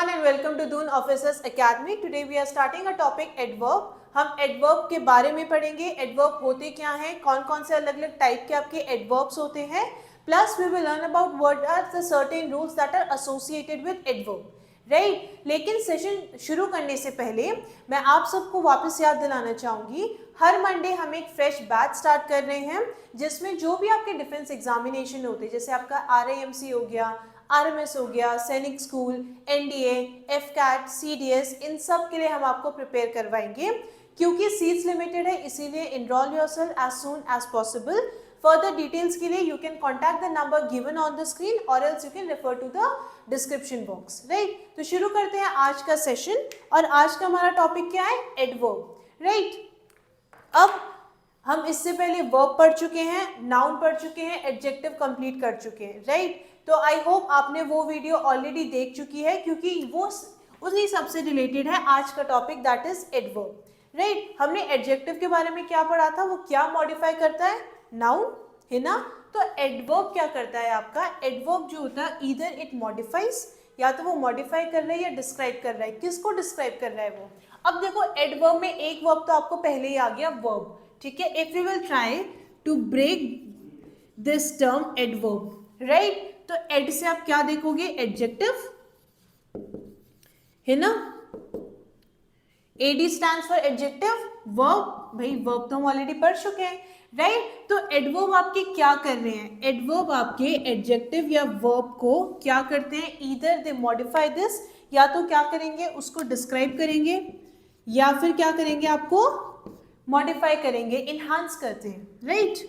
everyone and welcome to Dune Officers Academy. Today we are starting a topic adverb. हम adverb के बारे में पढ़ेंगे. Adverb होते क्या हैं, कौन कौन से अलग अलग टाइप के आपके adverbs होते हैं. Plus we will learn about what are the certain rules that are associated with adverb. Right लेकिन सेशन शुरू करने से पहले मैं आप सबको वापस याद दिलाना चाहूँगी, हर मंडे हम एक फ्रेश बैच स्टार्ट कर रहे हैं जिसमें जो भी आपके डिफेंस एग्जामिनेशन होते हैं, जैसे आपका RIMC हो गया, RMS हो गया, सैनिक स्कूल, NDA, FCAT, CDS, इन सब के लिए हम आपको प्रिपेयर करवाएंगे. क्योंकि सीट्स लिमिटेड है इसीलिए enroll yourself as soon as possible. Further details के लिए you can contact the number given on the screen और else you can refer to the description box. Right, तो शुरू करते हैं आज का सेशन. और आज का हमारा टॉपिक क्या है? एडवर्ब. राइट, अब हम इससे पहले वर्ब पढ़ चुके हैं, नाउन पढ़ चुके हैं, एडजेक्टिव कंप्लीट कर चुके हैं. राइट, तो आई होप आपने वो वीडियो ऑलरेडी देख चुकी है क्योंकि वो उसी सबसे रिलेटेड है आज का topic, that is adverb. Right, हमने एडजेक्टिव के बारे में क्या पढ़ा था, वो क्या मॉडिफाई करता है? नाउन, है ना. तो एडवर्ब क्या करता है आपका? एडवर्ब जो होता है ईदर इट मॉडिफाइज, या तो वो मॉडिफाई कर रहा है या डिस्क्राइब कर रहा है. किसको डिस्क्राइब कर रहा है वो? अब देखो एडवर्ब में एक वर्ब तो आपको पहले ही आ गया, वर्ब. ठीक है, if you will try to break this term adverb, right, तो एड से आप क्या देखोगे? एडजेक्टिव, है ना. AD stands for adjective. Verb, भाई वर्ब तो हम ऑलरेडी पढ़ चुके हैं. राइट, तो एडवर्ब आपके क्या कर रहे हैं? एडवर्ब आपके एडजेक्टिव या वर्ब को क्या करते हैं? ईदर दे मॉडिफाई दिस, या तो क्या करेंगे उसको डिस्क्राइब करेंगे, या फिर क्या करेंगे आपको मॉडिफाई करेंगे, इनहांस करते हैं. राइट,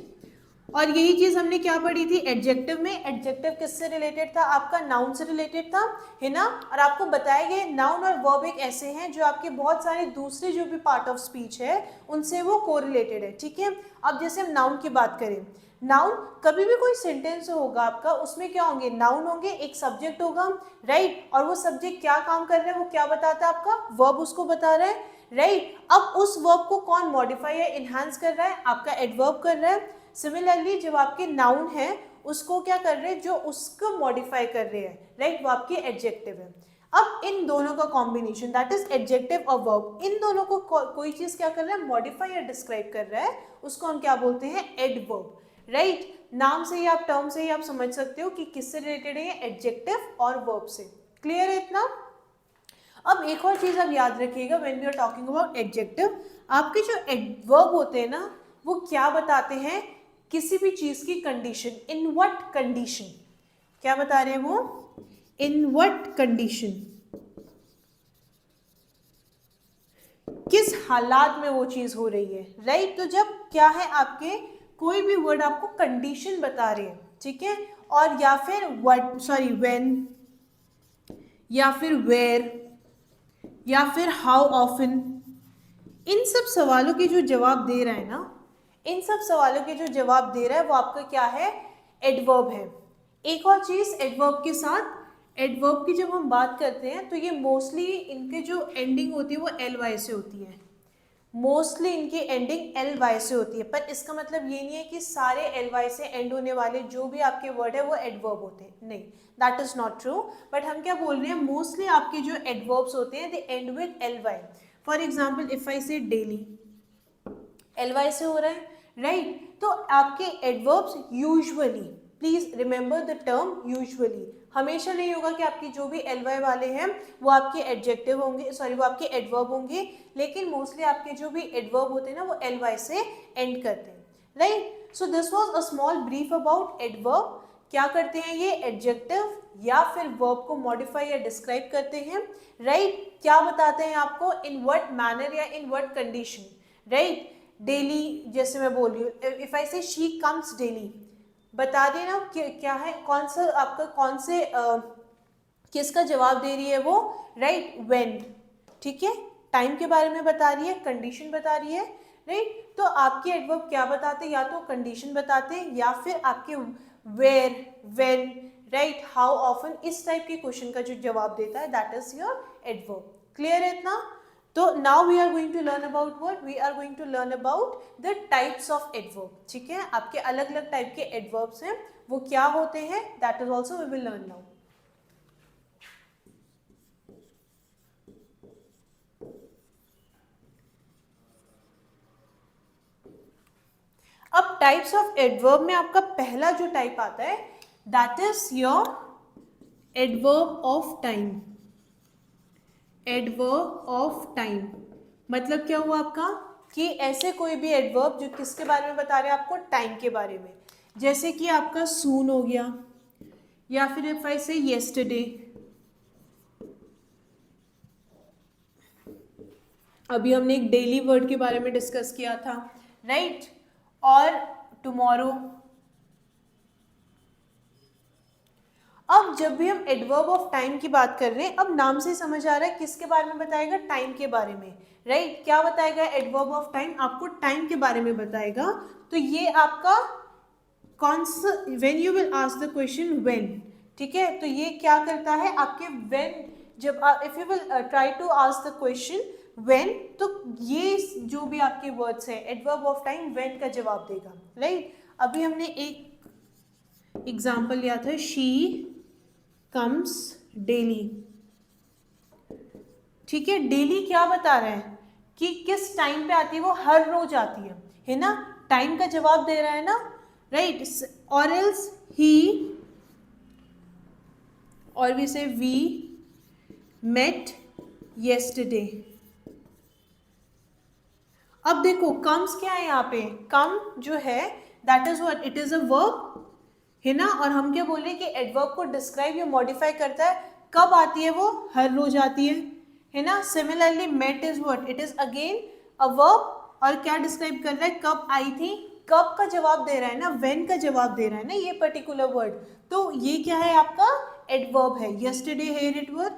और यही चीज हमने क्या पढ़ी थी एडजेक्टिव में. एडजेक्टिव किससे रिलेटेड था? आपका नाउन से रिलेटेड था, है ना. और आपको बताया गया नाउन और वर्ब एक ऐसे हैं जो आपके बहुत सारे दूसरे जो भी पार्ट ऑफ स्पीच है उनसे वो कोरिलेटेड है. ठीक है, अब जैसे हम नाउन की बात करें, नाउन कभी भी कोई सेंटेंस होगा आपका, उसमें क्या होंगे? नाउन होंगे, एक सब्जेक्ट होगा. राइट, और वो सब्जेक्ट क्या काम कर रहा है वो क्या बताता है? आपका वर्ब उसको बता रहा है. राइट, अब उस वर्ब को कौन मॉडिफाई या इनहांस कर रहा है? आपका एडवर्ब कर रहा है. सिमिलरली जब आपके नाउन है उसको क्या कर रहे हैं? जो उसको मॉडिफाई कर रहे हैं, राइट, वो आपके एडजेक्टिव है. अब इन दोनों का कॉम्बिनेशन, दैट इज एडजेक्टिव और वर्ब, इन दोनों को कोई चीज क्या कर रहा है? मॉडिफाई या डिस्क्राइब कर रहा है, उसको हम क्या बोलते हैं? एडवर्ब. राइट, नाम से ही आप, टर्म से ही आप समझ सकते हो कि किससे रिलेटेड है, एडजेक्टिव और वर्ब से. क्लियर है इतना? अब एक और चीज आप याद रखिएगा, when we are talking about adjective, आपके जो एडवर्ब होते हैं ना वो क्या बताते हैं? किसी भी चीज की कंडीशन. इन व्हाट कंडीशन, क्या बता रहे हैं वो? इन व्हाट कंडीशन, किस हालात में वो चीज हो रही है. राइट, तो जब क्या है आपके कोई भी वर्ड आपको कंडीशन बता रहे हैं, ठीक है, और या फिर व्हाट, सॉरी व्हेन, या फिर वेयर, या फिर हाउ ऑफन, इन सब सवालों के जो जवाब दे रहा है ना, इन सब सवालों के जो जवाब दे रहा है वो आपका क्या है? एडवर्ब है. एक और चीज एडवर्ब के साथ, एडवर्ब की जब हम बात करते हैं तो ये मोस्टली इनके जो एंडिंग होती है वो ly से होती है. मोस्टली इनकी एंडिंग ly से होती है, पर इसका मतलब ये नहीं है कि सारे ly से एंड होने वाले जो भी आपके वर्ड है वो एडवर्ब होते हैं. नहीं, that is not true. But हम क्या बोल रहे हैं? मोस्टली आपके जो एडवर्ब्स होते हैं they end with ly. For example if I say daily, ly से हो रहा है. राइट, तो आपके adverbs usually, please remember the term usually, हमेशा नहीं होगा कि आपकी जो भी ly वाले हैं वो आपके एडजेक्टिव होंगे, सॉरी वो आपके एडवर्ब होंगे, लेकिन मोस्टली आपके जो भी एडवर्ब होते हैं ना वो ly से एंड करते हैं. Right, so this was a small brief about adverb. क्या करते हैं ये? एडजेक्टिव या फिर वर्ब को मॉडिफाई या डिस्क्राइब करते हैं. राइट, क्या बताते हैं आपको? इन व्हाट मैनर या in what condition. Right, daily जैसे मैं बोल रही हूँ, इफ आई से शी कम्स डेली, बता देना क्या है, कौन सा आपका, कौन से किसका जवाब दे रही है वो? Right, when. ठीक है, टाइम के बारे में बता रही है, कंडीशन बता रही है. राइट, तो आपके एडवर्ब क्या बताते हैं? या तो कंडीशन बताते हैं या फिर आपके where, when, right, how often, इस टाइप के क्वेश्चन का जो जवाब देता है that is your adverb. Clear है इतना? तो now we are going to learn about what? We are going to learn about the types of adverb. ठीक है, आपके अलग अलग टाइप के एडवर्ब्स हैं, वो क्या होते हैं that is also we will learn now. अब टाइप्स ऑफ एडवर्ब में आपका पहला जो टाइप आता है that is your adverb of time. Adverb of time मतलब क्या हुआ आपका कि ऐसे कोई भी एडवर्ब जो किसके बारे में बता रहे हैं आपको, टाइम के बारे में, जैसे कि आपका सून हो गया, या फिर इफ आई से येस्टरडे, अभी हमने एक डेली वर्ड के बारे में डिस्कस किया था, राइट, और टुमारो। अब जब भी हम एडवर्ब ऑफ टाइम की बात कर रहे हैं, अब नाम से समझ आ रहा है किसके बारे में बताएगा, टाइम के बारे में, राइट। क्या बताएगा एडवर्ब ऑफ टाइम, आपको टाइम के बारे में बताएगा। तो ये आपका कौन सा, when you will ask the question when, ठीक है, तो ये क्या करता है आपके व्हेन, जब if you will try to ask the question when, तो ये जो भी आपके वर्ड्स है एडवर्ब ऑफ टाइम व्हेन का जवाब देगा, राइट। अभी हमने एक एग्जाम्पल लिया था, शी कम्स डेली, ठीक है। डेली क्या बता रहे हैं कि किस टाइम पे आती है, वो हर रोज आती है ना, टाइम का जवाब दे रहा है ना, राइट। और एल्स ही, और वी से वी मेट येस्टरडे। अब देखो कम्स क्या है यहाँ पे, कम जो है that is what, it is a verb, है ना। और हम क्या बोल रहे हैं कि एडवर्ब को डिस्क्राइब या मॉडिफाई करता है, कब आती है वो, हर रोज आती है ना। Similarly met is what, it is again a verb, और क्या डिस्क्राइब कर रहा है, कब आई थी, कब का जवाब दे रहा है ना, व्हेन का जवाब दे रहा है ना ये पर्टिकुलर वर्ड। तो ये क्या है आपका एडवर्ब है। Yesterday here it word,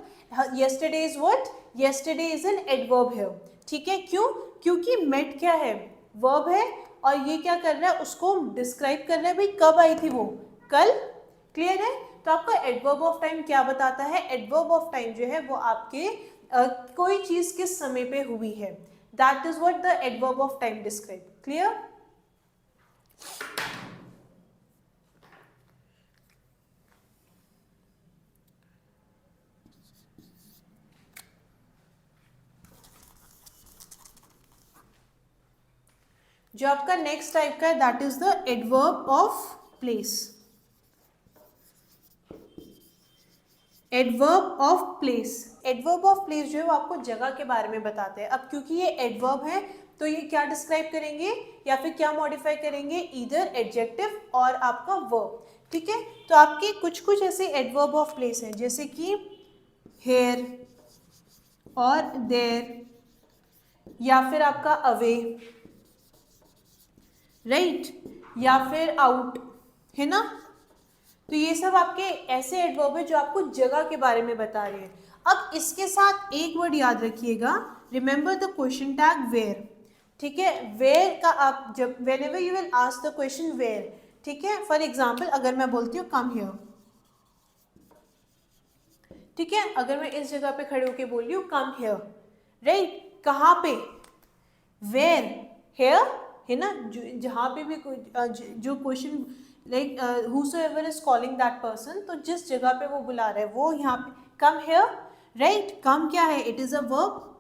yesterday is what, yesterday is an adverb here, ठीक है। क्यों, क्योंकि मेट क्या है, वर्ब है, और ये क्या कर रहा है, उसको डिस्क्राइब कर रहा है भाई कब आई थी वो, कल। क्लियर है। तो आपका एडवर्ब ऑफ टाइम क्या बताता है, एडवर्ब ऑफ टाइम जो है वो आपके कोई चीज किस समय पे हुई है, that is what the adverb of time describe. Clear. जो आपका नेक्स्ट टाइप का है that is the adverb of place. Adverb of place, adverb of place जो है वो आपको जगह के बारे में बताते हैं। अब क्योंकि ये एडवर्ब है तो ये क्या डिस्क्राइब करेंगे या फिर क्या मॉडिफाई करेंगे, ईदर एडजेक्टिव और आपका वर्ब, ठीक है। तो आपके कुछ कुछ ऐसे एडवर्ब ऑफ प्लेस हैं जैसे कि हेयर और देयर, या फिर आपका अवे, राइट, या फिर आउट, है ना। तो ये सब आपके ऐसे एडवर्ब है जो आपको जगह के बारे में बता रहे हैं। अब इसके साथ एक वर्ड याद रखिएगा, remember the question tag where, ठीक है। वेयर का आप जब whenever you will ask the question where, ठीक है। फॉर एग्जाम्पल अगर मैं बोलती हूँ कम हियर, ठीक है, अगर मैं इस जगह पे खड़े होके बोल रही हूँ कम हियर, राइट, कहाँ पे, वेयर, हेयर, है ना। जहाँ पे भी जो question like whosoever is calling that person, तो जिस जगह पे वो बुला रहा है वो यहाँ पे कम हेयर, राइट। कम क्या है, it is a verb,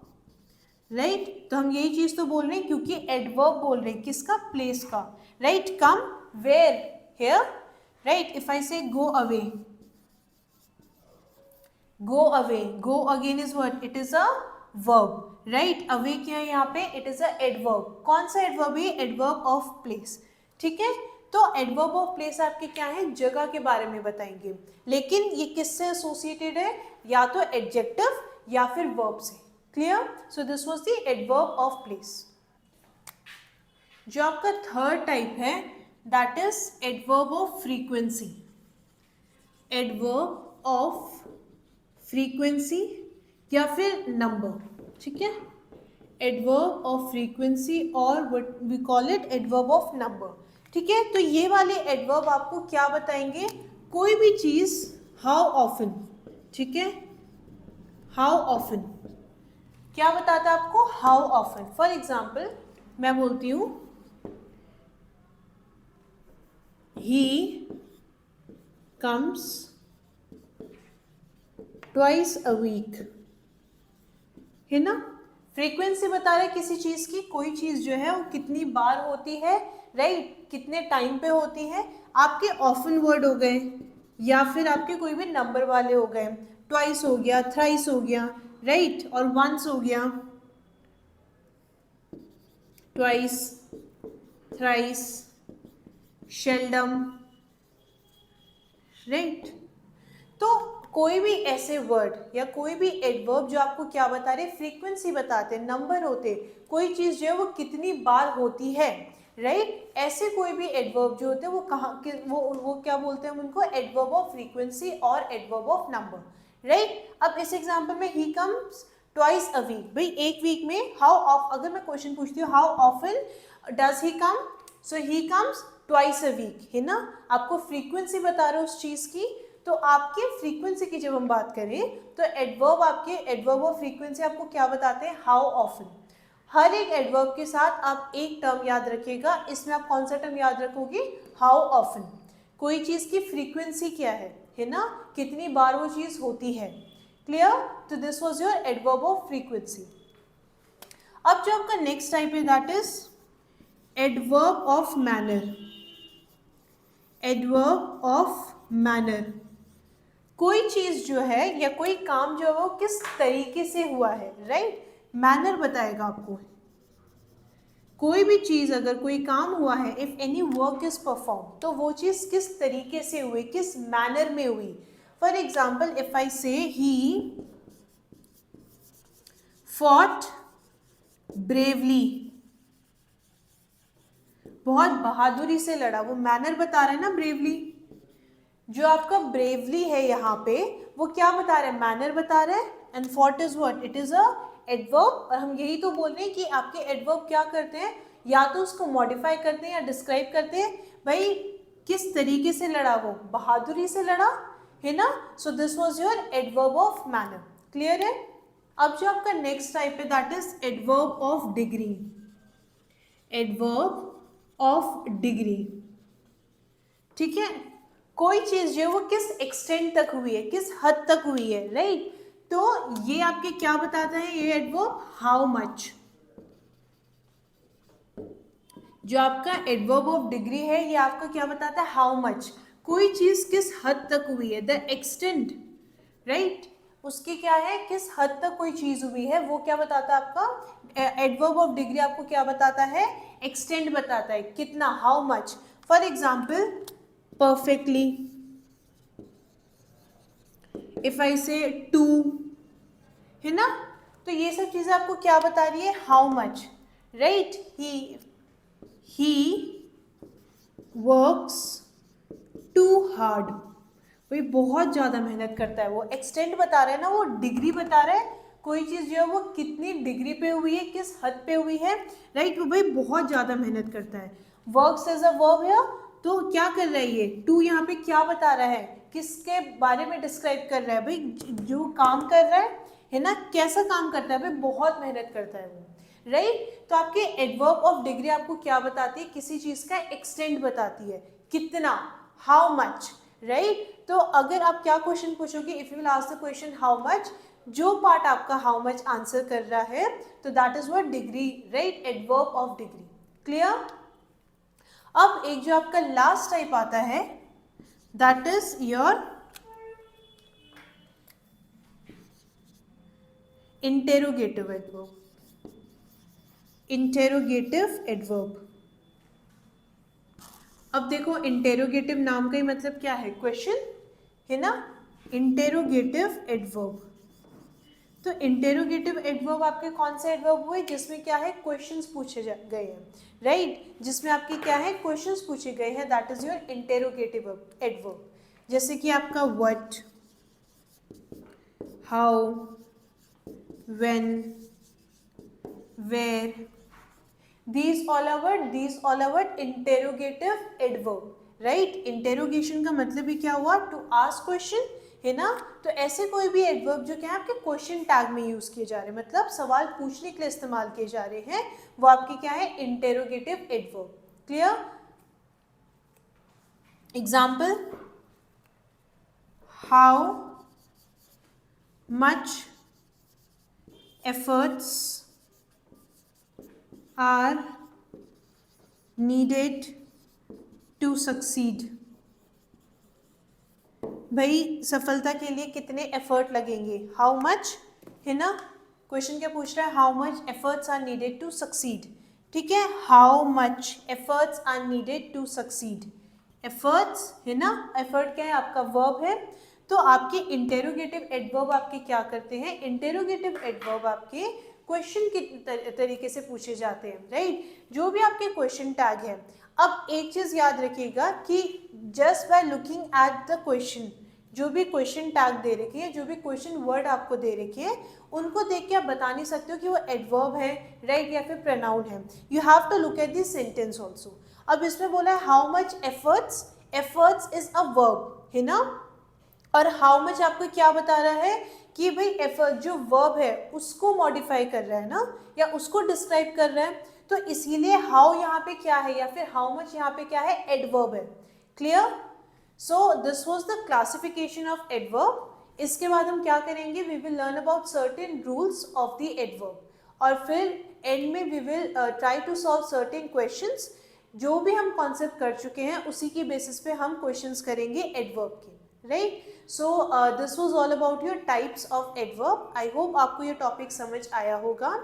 right. तो हम यही चीज तो बोल रहे हैं क्योंकि एडवर्ब बोल रहे हैं किसका, प्लेस का, right. Come where here, right. If I say go away, go away, go again is what, it is a verb, right. Away क्या है यहाँ पे, इट इज अ एडवर्ब। कौन सा एडवर्ब है, एडवर्ब ऑफ प्लेस, ठीक है। तो एडवर्ब ऑफ प्लेस आपके क्या है, जगह के बारे में बताएंगे, लेकिन ये किससे एसोसिएटेड है, या तो एडजेक्टिव या फिर वर्ब से। Clear. So this was the adverb of place. जो आपका थर्ड टाइप है that is adverb of frequency. Adverb of frequency या फिर नंबर, ठीक है। एडवर्ब ऑफ फ्रीक्वेंसी और what we call it adverb of number, ठीक है। तो ये वाले एडवर्ब आपको क्या बताएंगे, कोई भी चीज हाउ ऑफन, ठीक है, हाउ ऑफन क्या बताता है आपको, हाउ ऑफन। फॉर एग्जाम्पल मैं बोलती हूँ he comes twice a week, है ना। फ्रीक्वेंसी बता रहा है किसी चीज की, कोई चीज जो है वो कितनी बार होती है, राइट, कितने टाइम पे होती है। आपके ऑफन वर्ड हो गए या फिर आपके कोई भी नंबर वाले हो गए, ट्वाइस हो गया, थ्राइस हो गया, राइट, और वंस हो गया, ट्वाइस, थ्राइस, शेल्डम, राइट। तो कोई भी ऐसे वर्ड या कोई भी एडवर्ब जो आपको क्या बता रहे, फ्रीक्वेंसी बताते, नंबर होते, कोई चीज जो है वो कितनी बार होती है, राइट, ऐसे कोई भी एडवर्ब जो होते हैं वो कहाँ के वो क्या बोलते हैं हम उनको, एडवर्ब ऑफ फ्रीक्वेंसी और एडवर्ब ऑफ नंबर, राइट। अब इस एग्जांपल में he comes twice a week, भाई एक वीक में हाउ ऑफ, अगर मैं क्वेश्चन पूछती हूँ how often does he come, so he comes twice a week, है ना, आपको फ्रीक्वेंसी बता रहे हो उस चीज की। तो आपके फ्रीक्वेंसी की जब हम बात करें तो एडवर्ब, आपके एडवर्ब ऑफ फ्रीक्वेंसी आपको क्या बताते हैं, हाउ ऑफन। हर एक एडवर्ब के साथ आप एक टर्म याद रखिएगा, इसमें आप कौन सा टर्म याद रखोगे, हाउ ऑफन, कोई चीज की फ्रीक्वेंसी क्या है ना, कितनी बार वो चीज होती है। क्लियर, तो this was your adverb of frequency. अब जो आपका नेक्स्ट टाइप है that is adverb of manner. Adverb of manner, कोई चीज जो है या कोई काम जो है वो किस तरीके से हुआ है, राइट, मैनर बताएगा आपको। कोई भी चीज अगर कोई काम हुआ है, if any work is perform, तो वो चीज किस तरीके से हुई, किस मैनर में हुई। फॉर एग्जाम्पल इफ आई से ही फॉट ब्रेवली, बहुत बहादुरी से लड़ा, वो मैनर बता रहा है ना ब्रेवली। जो आपका ब्रेवली है यहाँ पे वो क्या बता रहा है, मैनर बता रहा है। And fought is what, it is a adverb, और हम यही तो बोल रहे हैं कि आपके एडवर्ब क्या करते हैं, या तो उसको मॉडिफाई करते हैं या डिस्क्राइब करते हैं, भाई किस तरीके से लड़ा, वो बहादुरी से लड़ा, है ना। सो this was your adverb of manner. Clear है। अब जो आपका नेक्स्ट टाइप है that is adverb of degree. Adverb of degree, ठीक है, कोई चीज जो है वो किस एक्सटेंट तक हुई है, किस हद तक हुई है, राइट। तो ये आपके क्या बताता है, ये एडवर्ब हाउ मच। जो आपका एडवर्ब ऑफ डिग्री है ये आपका क्या बताता है, हाउ मच, कोई चीज किस हद तक हुई है, द एक्सटेंट, राइट, उसकी क्या है, किस हद तक कोई चीज हुई है, वो क्या बताता है आपका एडवर्ब ऑफ डिग्री, आपको क्या बताता है, एक्सटेंट बताता है, कितना, how much. For example perfectly, if I say to, है ना, तो ये सब चीजें आपको क्या बता रही है, how much, right. He works too hard, भाई बहुत ज्यादा मेहनत करता है, वो एक्सटेंट बता रहा है ना, वो डिग्री बता रहा है, कोई चीज जो है वो कितनी डिग्री पे हुई है, किस हद पे हुई है, राइट, वो भाई बहुत ज्यादा मेहनत करता है। वर्क्स एज अ वर्ब है, तो क्या कर रहा है ये, टू यहाँ पे क्या बता रहा है, किसके बारे में डिस्क्राइब कर रहा है, भाई जो काम कर रहा है ना, कैसा काम करता है, भाई बहुत मेहनत करता है वो, राइट। तो आपके एडवर्ब ऑफ डिग्री आपको क्या बताती है, किसी चीज का एक्सटेंट बताती है, कितना, हाउ मच, राइट। तो अगर आप क्या क्वेश्चन पूछोगे, if you will ask the question how much, जो पार्ट आपका हाउ मच आंसर कर रहा है, तो that is what degree, right, adverb of degree. Clear. अब एक जो आपका लास्ट टाइप आता है that is your interrogative adverb. Interrogative adverb, अब देखो इंटेरोगेटिव नाम का ही मतलब क्या है, क्वेश्चन, है ना। इंटेरोगेटिव एडवर्ब, तो इंटेरोगेटिव एडवर्ब आपके कौन से एडवर्ब हुए, जिसमें क्या है, क्वेश्चंस पूछे गए हैं, राइट, जिसमें आपके क्या है, क्वेश्चंस पूछे गए हैं, that is your interrogative adverb. जैसे कि आपका what, how, when, where, these all are what interrogative adverb, right। Interrogation का मतलब ही क्या हुआ, टू आस्क क्वेश्चन, है ना। तो ऐसे कोई भी एडवर्ब जो क्या है आपके क्वेश्चन टैग में यूज किए जा रहे हैं, मतलब सवाल पूछने के लिए इस्तेमाल किए जा रहे हैं, वो आपके क्या है, interrogative adverb. Clear. Example, how much efforts are needed to succeed. भाई सफलता के लिए कितने एफर्ट लगेंगे, हाउ मच, है ना। क्वेश्चन क्या पूछ रहा है, how much efforts are needed to succeed. ठीक है, how much efforts are needed to succeed. Efforts है ना, एफर्ट क्या है आपका, वर्ब है। तो आपके इंटेरोगेटिव एडवर्ब आपके क्या करते हैं, इंटेरोगेटिव एडवर्ब आपके क्वेश्चन के तरीके से पूछे जाते हैं, राइट। जो भी आपके क्वेश्चन टैग है, अब एक चीज याद रखिएगा कि just by looking at the question, जो भी क्वेश्चन टैग दे रखे हैं, जो भी क्वेश्चन वर्ड आपको दे रखे हैं, उनको देख के आप बता नहीं सकते हो कि वो एडवर्ब है, राइट, या फिर प्रोनाउन है। You have to look at this sentence also. अब इसमें बोला है how much efforts, efforts is a verb, है ना। और हाउ मच आपको क्या बता रहा है कि भाई एफर्ट जो वर्ब है उसको मॉडिफाई कर रहा है ना, या उसको डिस्क्राइब कर रहा है। तो इसीलिए हाउ यहाँ पे क्या है, या फिर हाउ मच यहाँ पे क्या है, एडवर्ब है। Clear. So this was the classification of adverb. इसके बाद हम क्या करेंगे, we will learn about certain rules of the adverb, और फिर एंड में we will try to solve certain questions. जो भी हम कॉन्सेप्ट कर चुके हैं उसी की बेसिस पे हम क्वेश्चंस करेंगे एडवर्ब के, right. So this was all about your types of adverb. I hope आपको ये टॉपिक समझ आया होगा।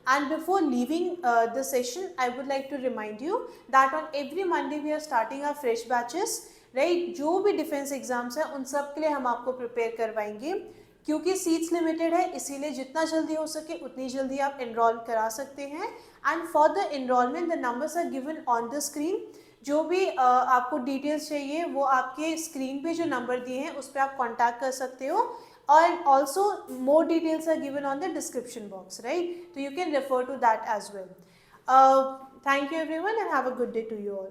And before leaving the session, I would like to remind you that on every Monday we are starting our fresh batches, right? जो भी defence exams हैं उन सब के लिए हम आपको प्रिपेयर करवाएंगे। क्योंकि सीट्स लिमिटेड है, इसीलिए जितना जल्दी हो सके उतनी जल्दी आप एनरोल करा सकते हैं। And for the enrolment the numbers are given on the screen. जो भी आपको डिटेल्स चाहिए वो आपके स्क्रीन पे जो नंबर दिए हैं उस पर आप कांटेक्ट कर सकते हो। And also more details are given on the description box, right? So you can refer to that as well. Thank you everyone and have a good day to you all.